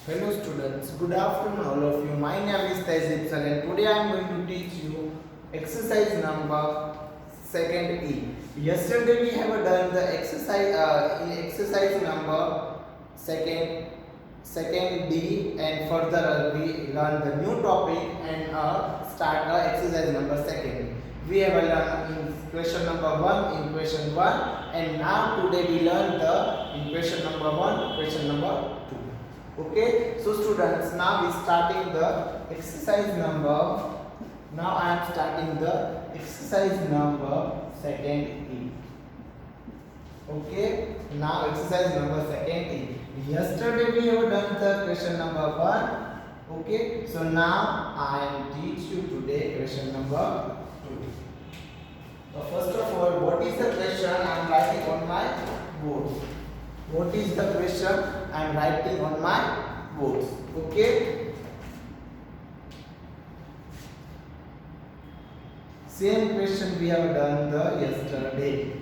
Hello students, good afternoon all of you. My name is Tezip Sir and today I am going to teach you exercise number second E. Yesterday we have done the exercise in exercise number second D, and further we learn the new topic and start exercise number second. We have learned in question number 1 in question 1, and now today we learn the in question number 1 question number 2. Okay, so students, now we starting the exercise number. Now I am starting the exercise number second E. Okay, now exercise number second E. Yesterday we have done the question number 1. Okay, so now I am teach you today question number 2. So first of all, what is the question I am writing on my board? What is the question I am writing on my board? Okay. Same question we have done the yesterday.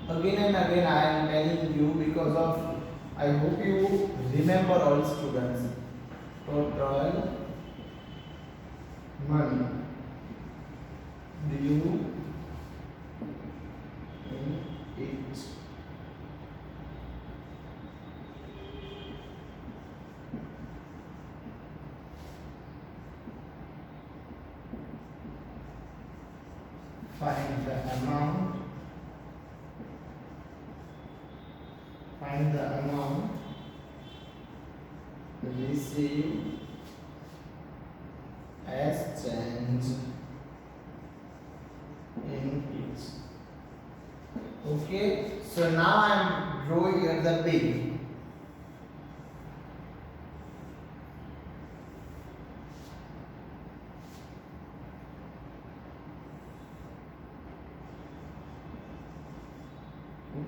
Again and again I am telling you because of I hope you remember all students. Total money due in each find the amount received as change in each. Okay, so now I am drawing here the bill.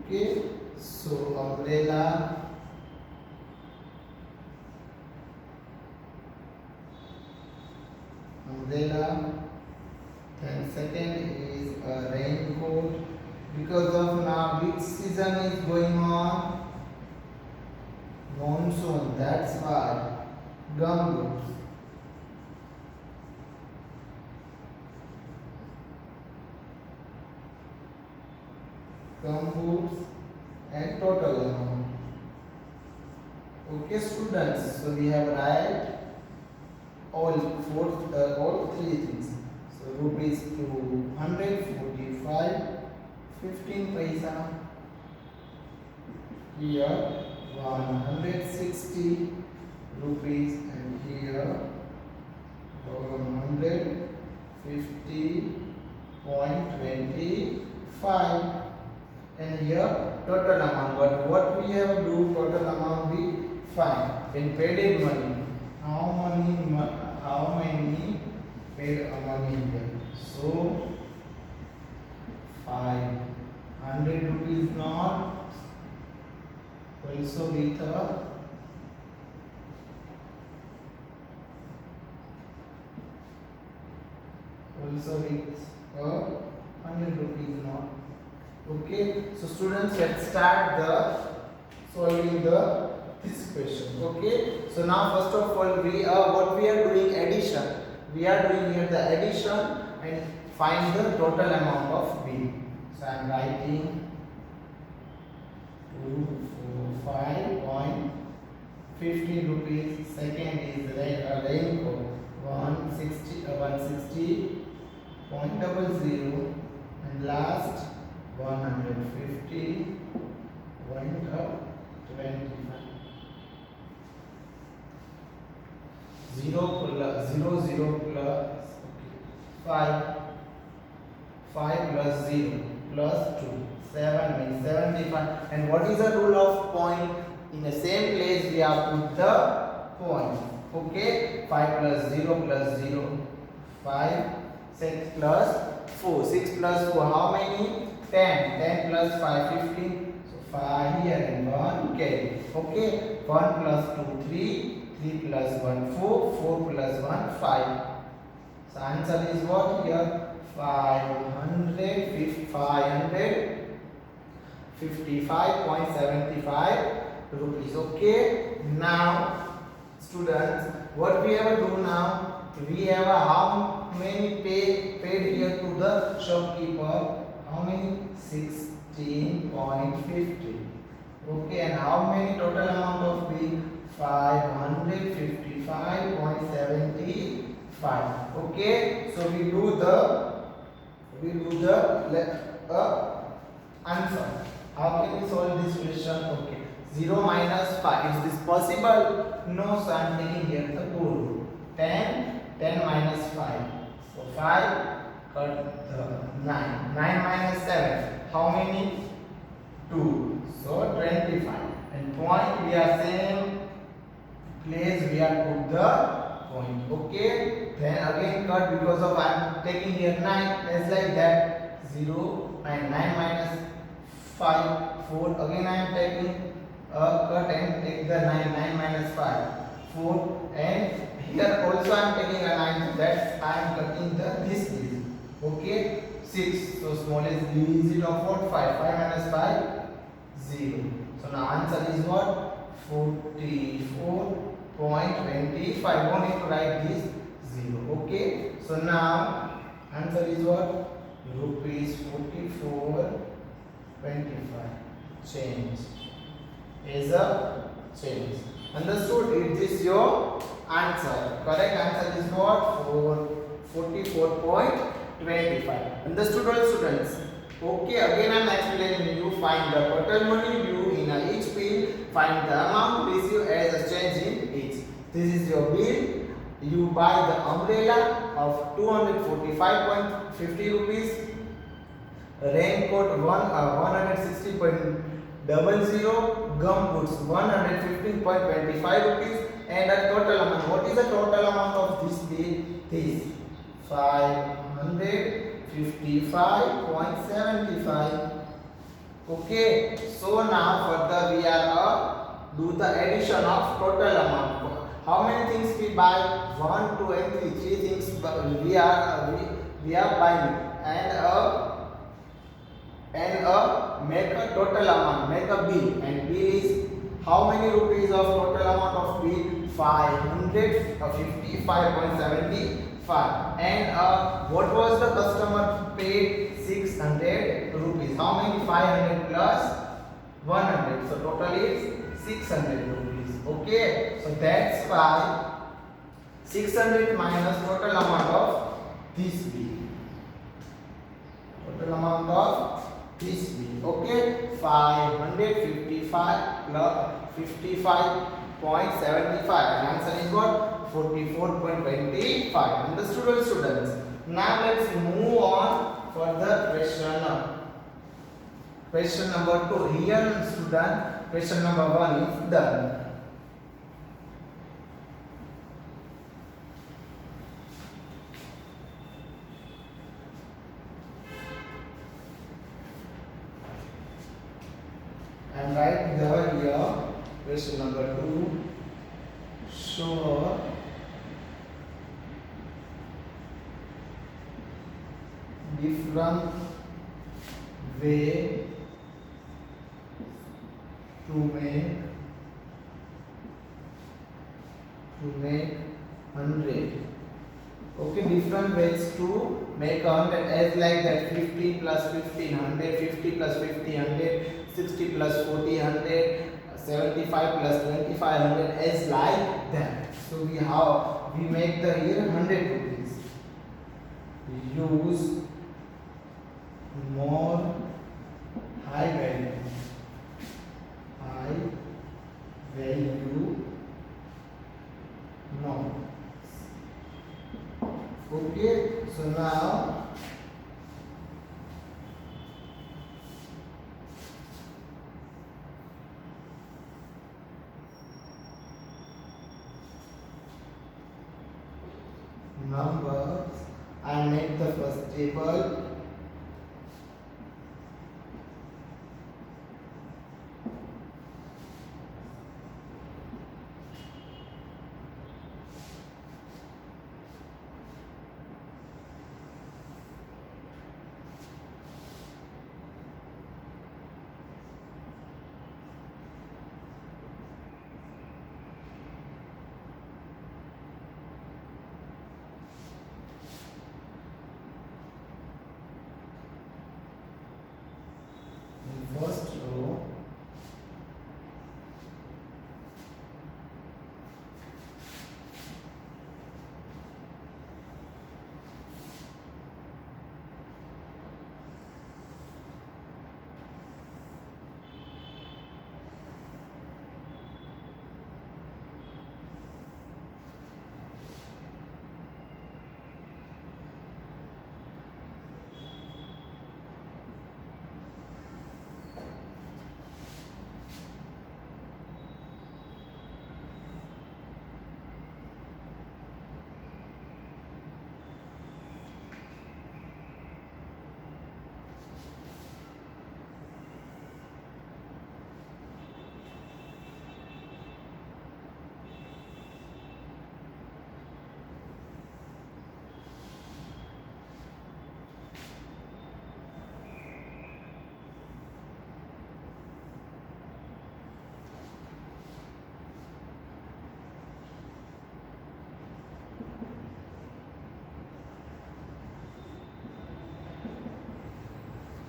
Okay, so umbrella, then second is a raincoat, because of now which season is going on? Monsoon, that's why. Gumboots, and total amount. Okay students, so we have write all three things. So rupees 245, 15 paisa. Here 160 rupees, and here 150.25, and here total amount. But what we have do total amount we find in paid money. How many paid money here? So 500 rupees not also with a also with a 100 rupees not. Okay, so students, let's start the solving the this question. Okay, so now first of all we are what we are doing addition. We are doing here the addition and find the total amount of bill. So I am writing 245.50 rupees. Second is raincoat 160.00, and last 150.25. 0 plus 5 plus 0 plus 2, 7 means 75. And what is the rule of point? In the same place we have put the point. Okay, 5 plus 0, 5, 6 plus 4, 6 plus 4, how many? 10, 10 plus 5, 15. So 5 here and 1 carry. Okay, 1 plus 2, 3. 3 plus 1, 4, 4 plus 1, 5. So answer is what here? 555.75 rupees. Okay. Now, students, what we have to do now? We have how many paid here to the shopkeeper? How many? 16.50. Okay, and how many total amount of bill? 555.75. Okay, so we do the answer. How can we solve this question? Okay, 0 minus 5. Is this possible? No, so I am taking here the rule. 10 minus 5. So 5 cut the 9. 9 minus 7. How many? 2. So 25. And point we are same place we are put the point. Okay. Then again cut because of I am taking here 9. It's like that. 0 and 9 minus 5. 4. Again I am taking a cut and take the 9. 9 minus 5. 4. And here also I am taking a 9. That's I am cutting this digit. Okay. 6. So smallest digit of what? 5. 5 minus 5. 0. So now answer is what? 44.25. Don't need to write this 0. Okay. So now answer is what? Rupees 44.25. Change. Is a change. Understood? Is this your answer? Correct answer is what? 44.25. Understood all students? Okay, again I am explaining you. Find the total money due in each bill. Find the amount received as a change in each. This is your bill. You buy the umbrella of 245.50 rupees. Raincoat 160.00. Gum boots 115.25 rupees. And a total amount. What is the total amount of this bill? This 555.75. Okay, so now further we are do the addition of total amount. How many things we buy? 1, 2 and 3. 3 things we are buying and make a total amount, make a bill, and bill is how many rupees of total amount of bill? 555.75. And what was the customer paid? 600 rupees. How many? 500 plus 100. So total is 600 rupees. Okay. So that's why 600 minus total amount of this bill. Total amount of this bill. Okay. 555 plus 55.75. And answer is what? 44.25. Understood all students? Now let's move on for the question number 2. Here student, question number 1 is done. And write here question number 2. Show different way to make 100. Okay, different ways to make 100 as like that. 50 plus 50 100, 50 plus 50 100, 60 plus 40 100, 75 plus 25 100, as like that. So we make the here 100 rupees. Use more high value notes. Okay, so now numbers, I make the first table.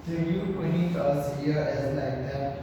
They give 20 us here as like that.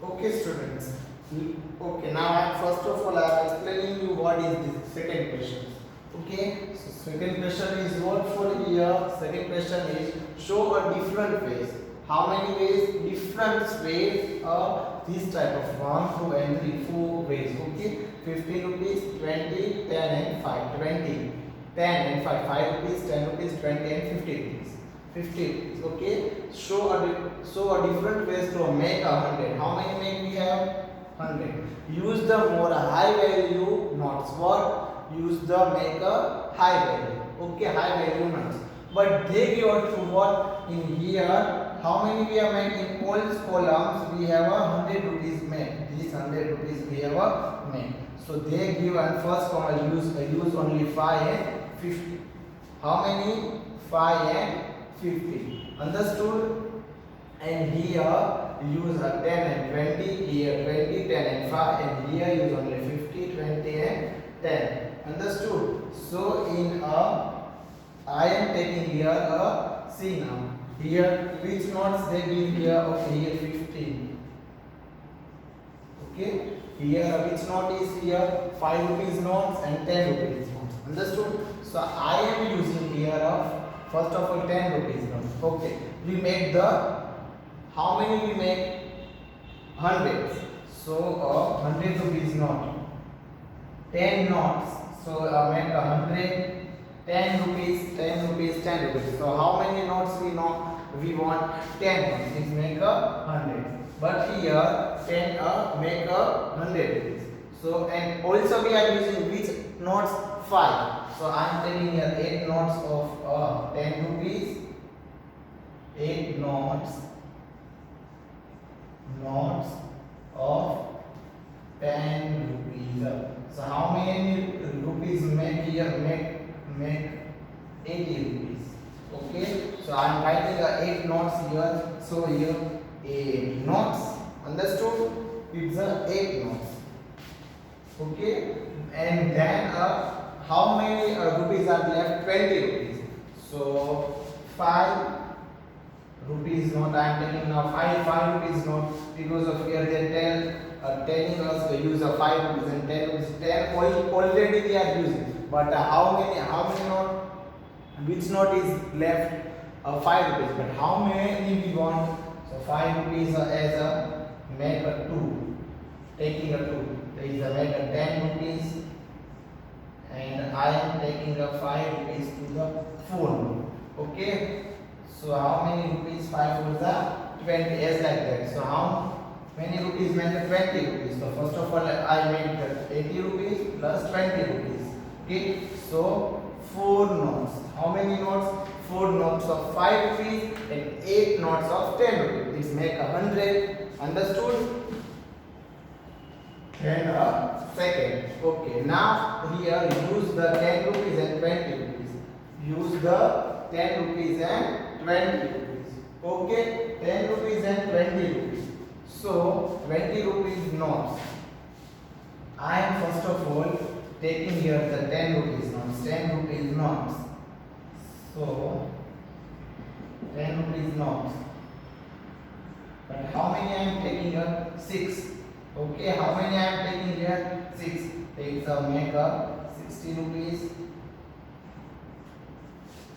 Okay, students. Okay, now first of all I am explaining you what is this second question. Okay, so second question is what for here. Second question is show a different ways. How many ways? Different ways of this type of 1, 2 and 3, 4 ways. Okay, 15 rupees, 20, 10 and 5. 20, 10 and 5. 5 rupees, 10 rupees, 20 and 50 rupees. 50 rupees. Okay, show a different ways to make 100. How many make we have? 100. Use the more high value notes. What? Use the make a high value. Okay, high value notes. But they give out to what in here. How many we have made in all columns? We have a 100 rupees made. These 100 rupees we have a made. So they give and first column use only 5 and 50. How many? 5 and 50. Understood? And here use a 10 and 20. Here 20, 10 and 5. And here use only 50, 20 and 10. Understood? So in I am taking here a C now. Here which notes they give here? Okay, here 15. Okay, here which note is here? 5 rupees notes and 10 rupees notes. Understood? So I am using here of first of all 10 rupees notes. Okay, we make the how many we make? 100. So 100 rupees note. 10 notes. So make 100. 10 rupees, 10 rupees, 10 rupees. So how many notes we know? We want 10 notes. It make a 100. But here 10 make a 100 rupees. So and also we are using which notes? 5. So I am taking here 8 notes of 10 rupees. 8 notes of 10 rupees. So how many rupees make here? Make 80 rupees. Okay, so I am writing 8 notes here. So here 8 notes. Understood? It's 8 notes. Okay, and then how many rupees are left? 20 rupees. So 5 rupees note. I am taking now 5 rupees note because of here they telling us to use a 5 rupees and 10 rupees. 10 already we are using. But how many note? Which note is left? 5 rupees. But how many we want? So 5 rupees as a make a 2. Taking a 2. There is a make a 10 rupees. And I am taking a 5 rupees to the 4. Okay. So how many rupees? 5 was the 20 as like that. So how many rupees make a 20 rupees? So first of all I made 80 rupees plus 20 rupees. Okay, so 4 notes. How many notes? 4 notes of 5 rupees and 8 notes of 10 rupees. This make 100. Understood? 10 a second. Okay, now here use the 10 rupees and 20 rupees. Use the 10 rupees and 20 rupees. Okay, 10 rupees and 20 rupees. So 20 rupees notes. I am first of all taking here the 10 rupees notes. 10 rupees notes. So 10 rupees notes. But how many I am taking here? 6. Okay, how many I am taking here? 6. Take the make up 60 rupees.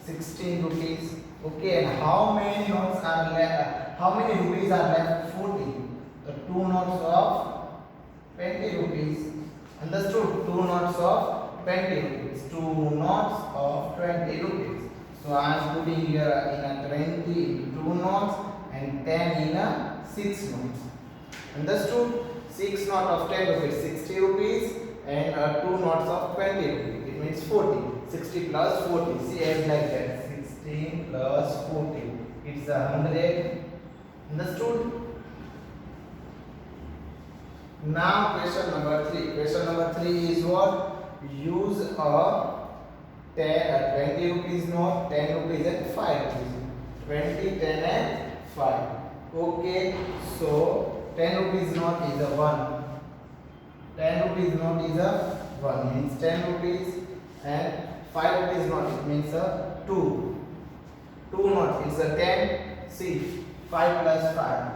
16 rupees. Okay, and how many notes are left? How many rupees are left? 40. The 2 notes of 20 rupees. Understood? 2 notes of 20 rupees. 2 notes of 20 rupees. So I am putting here in a 20 2 notes and 10 in a 6 notes. Understood? 6 notes of 10 rupees, 60 rupees, and 2 notes of 20 rupees. It means 40. 60 plus 40. See, as like that. 16 plus 40. It's 100. Understood? Now question number 3. Question number 3 is what? Use a 20 rupees note, 10 rupees and 5 rupees. 20, 10 and 5. Okay, so 10 rupees note is a 1. 10 rupees note is a 1. Means 10 rupees, and 5 rupees note, it means a 2. 2 note, it's a 10. See, 5 plus 5.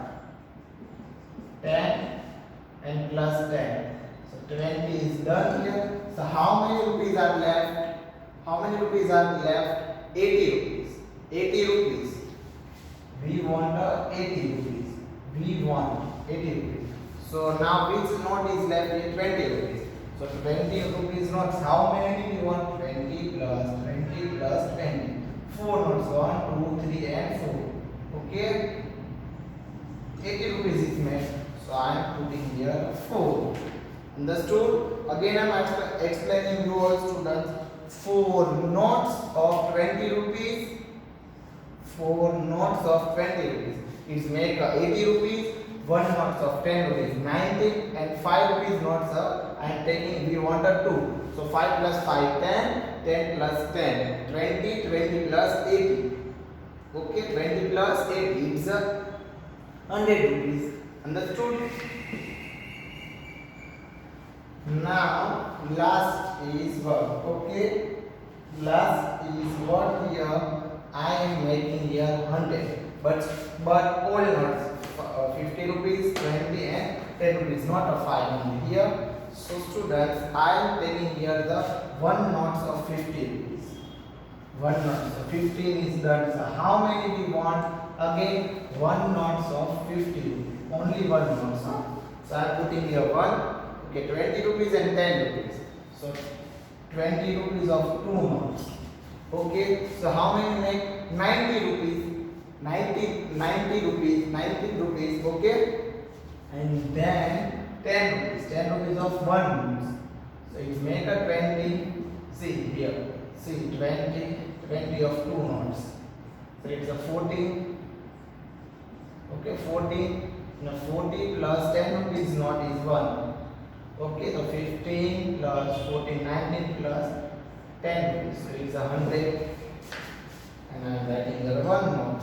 10 and plus 10. So 20 is done here. So how many rupees are left? How many rupees are left? 80 rupees. 80 rupees. We want 80 rupees. We want 80 rupees. So now which note is left here? 20 rupees. So 20 rupees notes. How many we want? 20 plus 20 plus 20. 4 notes. 1, 2, 3 and 4. Okay. 80 rupees is made. So I am putting here 4. Understood? Again I am explaining you all students. 4 notes of 20 rupees. 4 notes of 20 rupees. It's make 80 rupees. 1 notes of 10 rupees 90, and 5 rupees notes of I am taking, we wanted 2. So 5 plus 5 10, 10 plus 10 20, 20 plus 80. Okay, 20 plus 80 it's 100 rupees. Understood? Now last is what? Okay, last is what here I am making here 100, but all notes 50 rupees, 20 and 10 rupees, not a 5 only here. So students, I am taking here the 1 notes of 50 rupees. 1 note, so 15 is done. So how many we want? Again 1 notes of 50 rupees. Only 1 notes. So I am putting here 1. Okay, 20 rupees and 10 rupees. So 20 rupees of 2 notes. Okay, so how many make? 90 rupees. 90 rupees, 19 rupees. Okay, and then 10 rupees. 10 rupees of 1 notes. So it make a 20. See here. See 20 of 2 notes. So it's a 40. Okay, 40. Now 40 plus 10 rupees note is 1. Okay, so 15 plus 14, 19 plus 10 rupees. So it's 100. And I am writing the 1 note.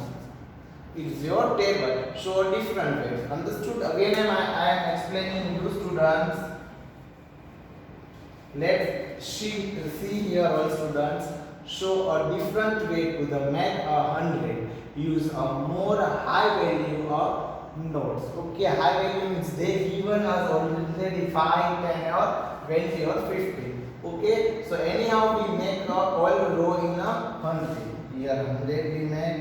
It's your table. Show different ways. Understood? Again, I am explaining you students. Let's see here all students. Show a different way to the make 100. Use a more high value of notes. Okay, high value means they given us already 5, 10 or 20 or 50. Okay, so anyhow we make all row in a 100. Here 100 we make,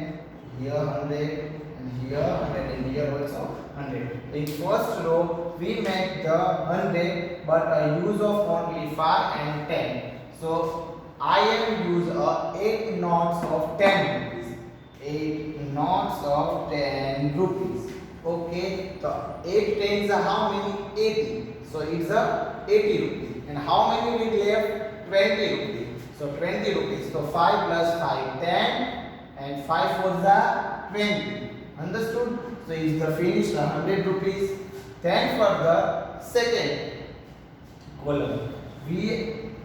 here 100 and here 100 and here also 100. In first row we make the 100 but a use of only 5 and 10. So I am use 8 notes of 10 rupees. 8 notes of 10 rupees. Okay, so 8 tens are how many? 80. So it's a 80 rupees. And how many we left? 20 rupees. So 20 rupees. So 5 plus 5, 10 and 5 was the 20. Understood? So is the finish 100 rupees. Then for the second column.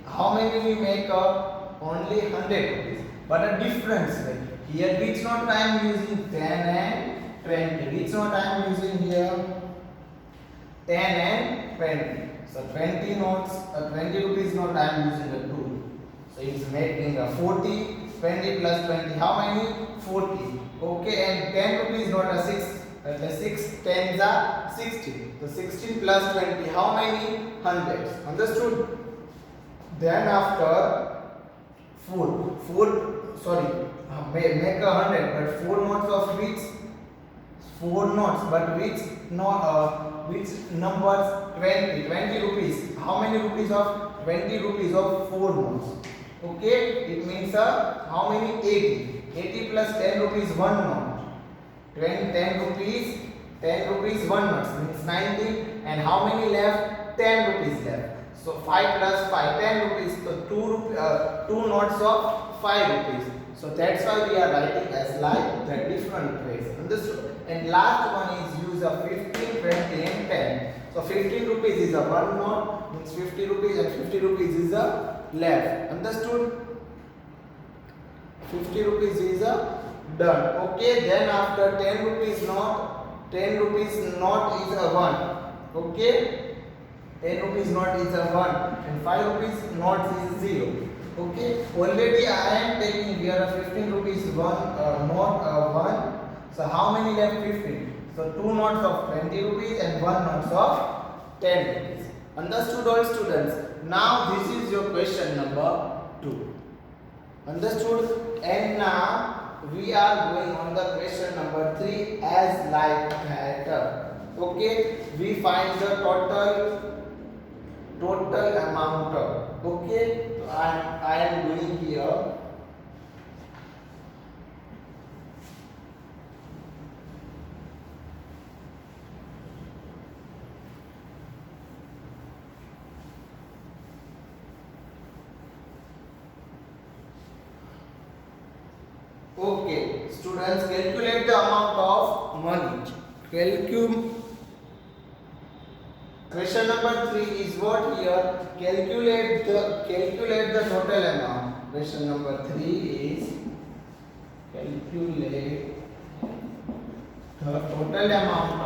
How many we make only 100 rupees, but a difference way. Here which note I am using 10 and 20. Which note I am using here 10 and 20. So 20 notes, 20 rupees note I am using a 2. So it's making a 40. 20 plus 20. How many? 40. Okay, and 10 rupees note a 6. The 6 tens are 60. So 16 plus 20. How many? Hundreds. Understood? Then after make a 100, but 4 notes of which? 4 notes, but which numbers? 20. 20 rupees. How many rupees of 20 rupees of 4 notes? Okay, it means how many? 80. 80 plus 10 rupees 1 note. 10 rupees 1 note means 90. And how many left? 10 rupees left. So 5 plus 5, 10 rupees. So 2 notes of 5 rupees. So that's why we are writing as like the different ways. Understood? And last one is use of 15, 20 and 10. So 15 rupees is a 1 note, means 50 rupees, and 50 rupees is a left. Understood? 50 rupees is a done. Okay, then after 10 rupees note, 10 rupees note is a 1. Okay, 10 rupees note is a 1 and 5 rupees note is 0. Okay, already I am taking here a 15 rupees note 1. So how many left? 15. So 2 notes of 20 rupees and 1 notes of 10 rupees. Understood all students? Now this is your question number 2. Understood? And now we are going on the question number 3 as like that. Okay, we find the total amount. Okay, so I am doing here. Okay, students, calculate the amount of money. Question number 3 is what here? Calculate the total amount. Question number 3 is calculate the total amount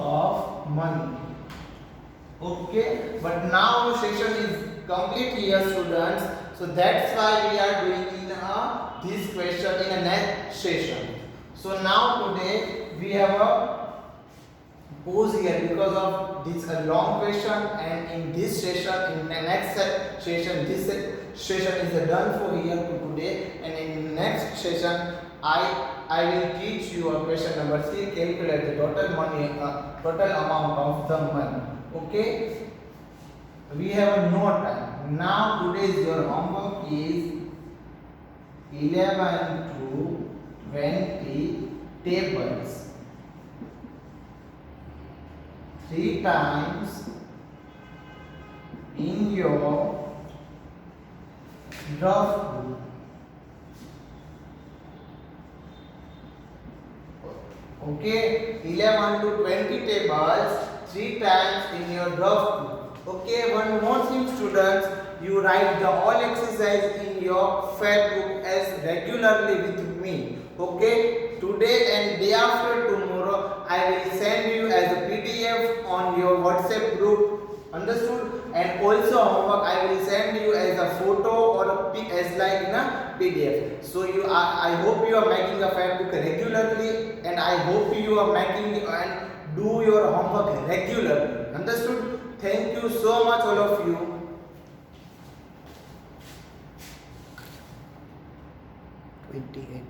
of money. Okay, but now session is complete here, students. So that's why we are doing in this question in a next session. So now today we have a pause here because of this long question, and in this session, in the next session, this session is done for here today, and in the next session I will teach you a question number 3, calculate the total amount of the money. Okay, we have no time. Now today's your homework is 11 to 20 tables 3 times in your draft book. Okay, 11 to 20 tables 3 times in your draft book. Okay, one more thing, students, you write the all exercise in your fact book as regularly with me. Okay, today and day after tomorrow I will send you as a PDF on your WhatsApp group. Understood? And also homework I will send you as a photo or as like in a PDF. So I hope you are making a fact book regularly, and I hope you are making and do your homework regularly. Understood? Thank you so much, all of you. 28.